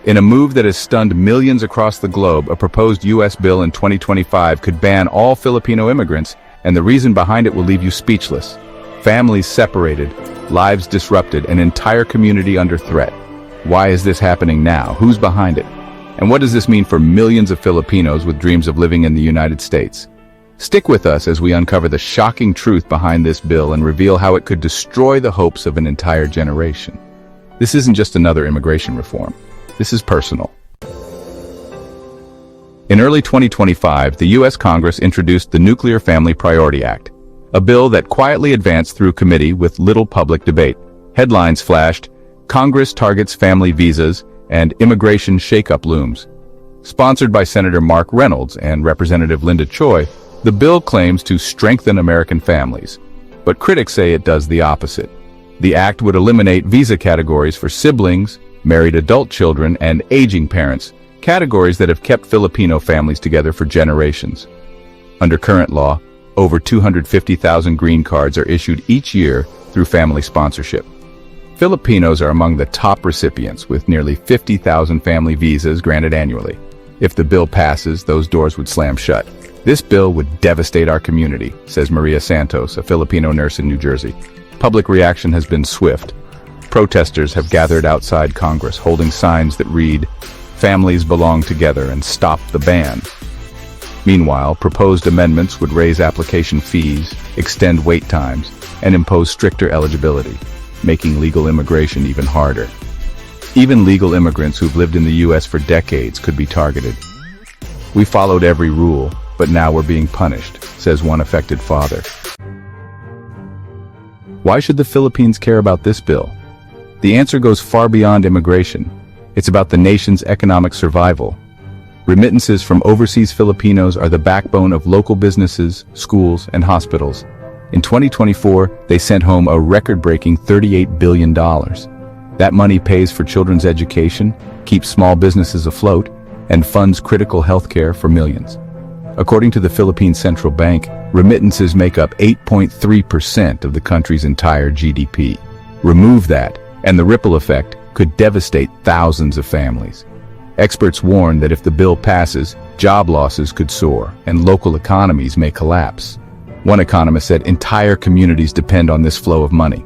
In a move that has stunned millions across the globe, a proposed U.S. bill in 2025 could ban all Filipino immigrants, and the reason behind it will leave you speechless. Families separated, lives disrupted, an entire community under threat. Why is this happening now? Who's behind it? And what does this mean for millions of Filipinos with dreams of living in the United States? Stick with us as we uncover the shocking truth behind this bill and reveal how it could destroy the hopes of an entire generation. This isn't just another immigration reform. This is personal. In early 2025, the U.S. Congress introduced the Nuclear Family Priority Act, a bill that quietly advanced through committee with little public debate. Headlines flashed, "Congress targets family visas," and "Immigration shakeup looms." Sponsored by Senator Mark Reynolds and Representative Linda Choi, the bill claims to strengthen American families. But critics say it does the opposite. The act would eliminate visa categories for siblings, married adult children, and aging parents, categories that have kept Filipino families together for generations. Under current law, over 250,000 green cards are issued each year through family sponsorship. Filipinos are among the top recipients, with nearly 50,000 family visas granted annually. If the bill passes, those doors would slam shut. "This bill would devastate our community," says Maria Santos, a Filipino nurse in New Jersey. Public reaction has been swift. Protesters have gathered outside Congress, holding signs that read, "Families belong together," and "Stop the ban." Meanwhile, proposed amendments would raise application fees, extend wait times, and impose stricter eligibility, making legal immigration even harder. Even legal immigrants who've lived in the U.S. for decades could be targeted. "We followed every rule, but now we're being punished," says one affected father. Why should the Philippines care about this bill? The answer goes far beyond immigration. It's about the nation's economic survival. Remittances from overseas Filipinos are the backbone of local businesses, schools, and hospitals. In 2024, they sent home a record-breaking $38 billion. That money pays for children's education, keeps small businesses afloat, and funds critical health care for millions. According to the Philippine Central Bank, remittances make up 8.3% of the country's entire GDP. Remove that, and the ripple effect could devastate thousands of families. Experts warn that if the bill passes, job losses could soar, and local economies may collapse. One economist said entire communities depend on this flow of money.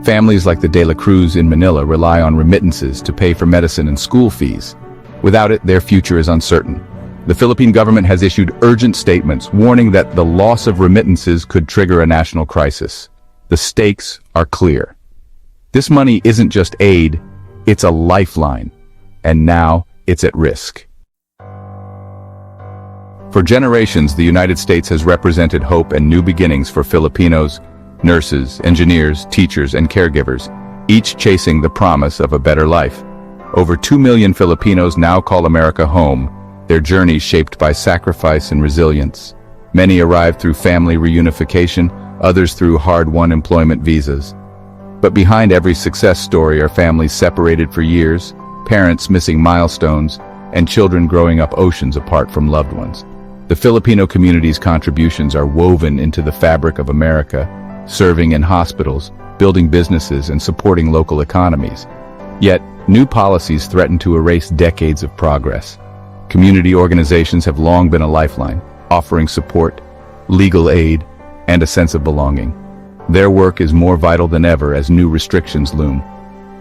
Families like the De La Cruz in Manila rely on remittances to pay for medicine and school fees. Without it, their future is uncertain. The Philippine government has issued urgent statements warning that the loss of remittances could trigger a national crisis. The stakes are clear. This money isn't just aid, it's a lifeline, and now it's at risk. For generations, the United States has represented hope and new beginnings for Filipinos, nurses, engineers, teachers, and caregivers, each chasing the promise of a better life. Over 2 million Filipinos now call America home, their journeys shaped by sacrifice and resilience. Many arrived through family reunification, others through hard-won employment visas. But behind every success story are families separated for years, parents missing milestones, and children growing up oceans apart from loved ones. The Filipino community's contributions are woven into the fabric of America, serving in hospitals, building businesses, and supporting local economies. Yet, new policies threaten to erase decades of progress. Community organizations have long been a lifeline, offering support, legal aid, and a sense of belonging. Their work is more vital than ever as new restrictions loom.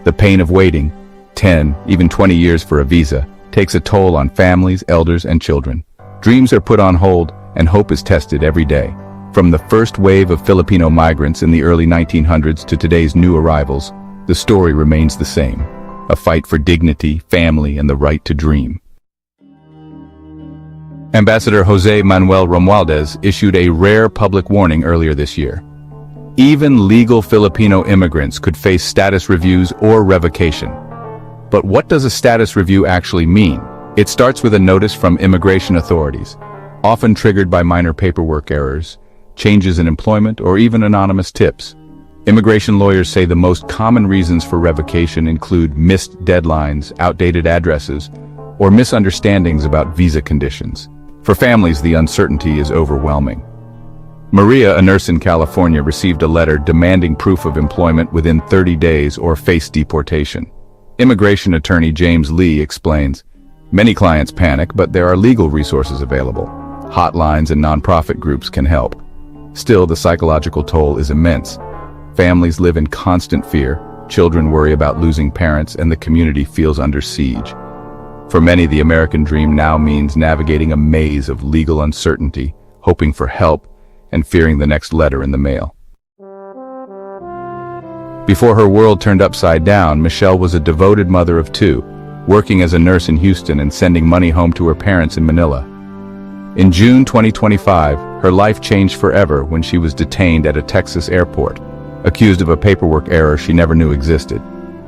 The pain of waiting, 10, even 20 years for a visa, takes a toll on families, elders, and children. Dreams are put on hold, and hope is tested every day. From the first wave of Filipino migrants in the early 1900s to today's new arrivals, the story remains the same. A fight for dignity, family, and the right to dream. Ambassador Jose Manuel Romualdez issued a rare public warning earlier this year. Even legal Filipino immigrants could face status reviews or revocation. But what does a status review actually mean? It starts with a notice from immigration authorities, often triggered by minor paperwork errors, changes in employment, or even anonymous tips. Immigration lawyers say the most common reasons for revocation include missed deadlines, outdated addresses, or misunderstandings about visa conditions. For families, the uncertainty is overwhelming. Maria, a nurse in California, received a letter demanding proof of employment within 30 days or face deportation. Immigration attorney James Lee explains, many clients panic, but there are legal resources available. Hotlines and nonprofit groups can help. Still, the psychological toll is immense. Families live in constant fear, children worry about losing parents, and the community feels under siege. For many, the American dream now means navigating a maze of legal uncertainty, hoping for help, and fearing the next letter in the mail. Before her world turned upside down, Michelle was a devoted mother of two, working as a nurse in Houston and sending money home to her parents in Manila. In June 2025, her life changed forever when she was detained at a Texas airport, accused of a paperwork error she never knew existed.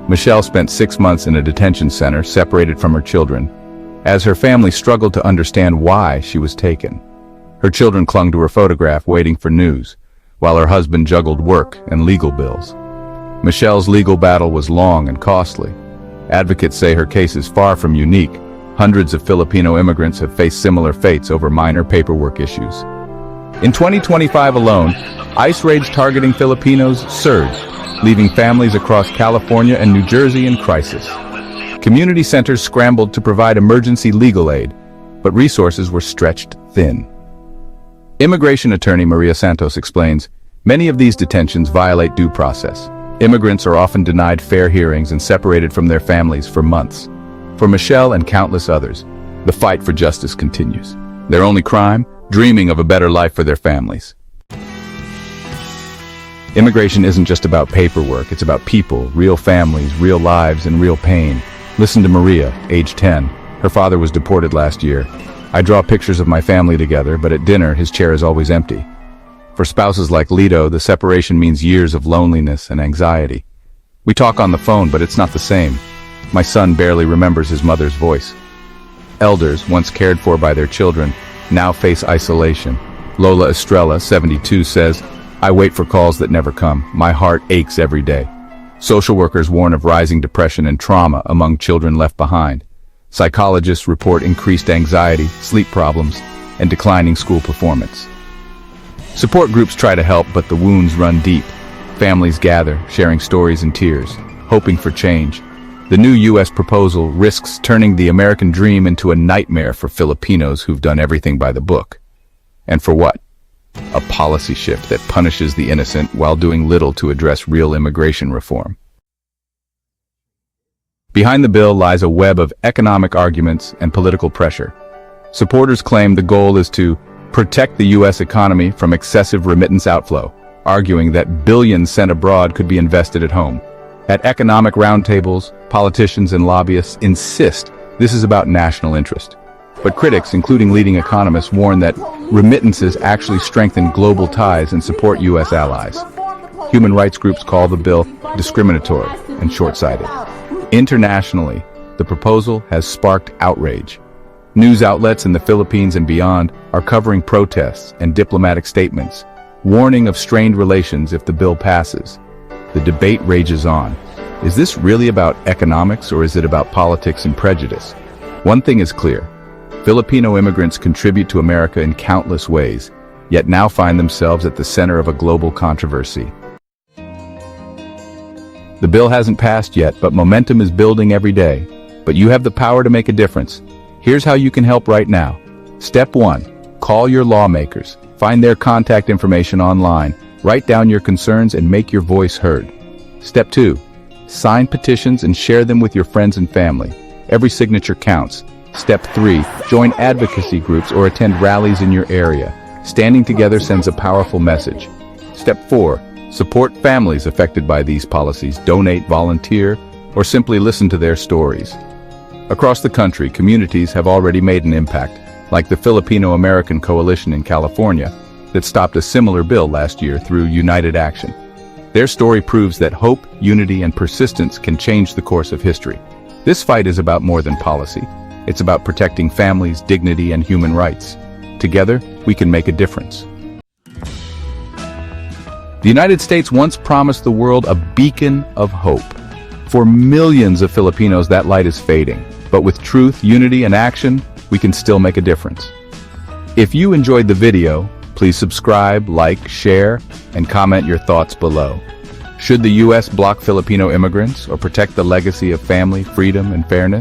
Michelle spent 6 months in a detention center, separated from her children, as her family struggled to understand why she was taken. Her children clung to her photograph, waiting for news, while her husband juggled work and legal bills. Michelle's legal battle was long and costly. Advocates say her case is far from unique. Hundreds of Filipino immigrants have faced similar fates over minor paperwork issues. In 2025 alone, ICE raids targeting Filipinos surged, leaving families across California and New Jersey in crisis. Community centers scrambled to provide emergency legal aid, but resources were stretched thin. Immigration attorney Maria Santos explains, many of these detentions violate due process. Immigrants are often denied fair hearings and separated from their families for months. For Michelle and countless others, the fight for justice continues. Their only crime? Dreaming of a better life for their families. Immigration isn't just about paperwork, it's about people, real families, real lives, and real pain. Listen to Maria, age 10. Her father was deported last year. I draw pictures of my family together, but at dinner, his chair is always empty. For spouses like Lito, the separation means years of loneliness and anxiety. We talk on the phone, but it's not the same. My son barely remembers his mother's voice. Elders, once cared for by their children, now face isolation. Lola Estrella, 72, says, I wait for calls that never come. My heart aches every day. Social workers warn of rising depression and trauma among children left behind. Psychologists report increased anxiety, sleep problems, and declining school performance. Support groups try to help, but the wounds run deep. Families gather, sharing stories and tears, hoping for change. The new U.S. proposal risks turning the American dream into a nightmare for Filipinos who've done everything by the book. And for what? A policy shift that punishes the innocent while doing little to address real immigration reform. Behind the bill lies a web of economic arguments and political pressure. Supporters claim the goal is to protect the U.S. economy from excessive remittance outflow, arguing that billions sent abroad could be invested at home. At economic roundtables, politicians and lobbyists insist this is about national interest. But critics, including leading economists, warn that remittances actually strengthen global ties and support U.S. allies. Human rights groups call the bill discriminatory and short-sighted. Internationally, the proposal has sparked outrage. News outlets in the Philippines and beyond are covering protests and diplomatic statements, warning of strained relations if the bill passes. The debate rages on. Is this really about economics, or is it about politics and prejudice? One thing is clear. Filipino immigrants contribute to America in countless ways, yet now find themselves at the center of a global controversy. The bill hasn't passed yet, but momentum is building every day. But you have the power to make a difference. Here's how you can help right now. Step 1. Call your lawmakers. Find their contact information online. Write down your concerns and make your voice heard. Step 2. Sign petitions and share them with your friends and family. Every signature counts. Step 3. Join advocacy groups or attend rallies in your area. Standing together sends a powerful message. Step 4. Support families affected by these policies. Donate, volunteer, or simply listen to their stories. Across the country, communities have already made an impact, like the Filipino American Coalition in California that stopped a similar bill last year through United Action. Their story proves that hope, unity, and persistence can change the course of history. This fight is about more than policy. It's about protecting families, dignity, and human rights. Together, we can make a difference. The United States once promised the world a beacon of hope. For millions of Filipinos, that light is fading. But with truth, unity, and action, we can still make a difference. If you enjoyed the video, please subscribe, like, share, and comment your thoughts below. Should the U.S. block Filipino immigrants or protect the legacy of family, freedom, and fairness?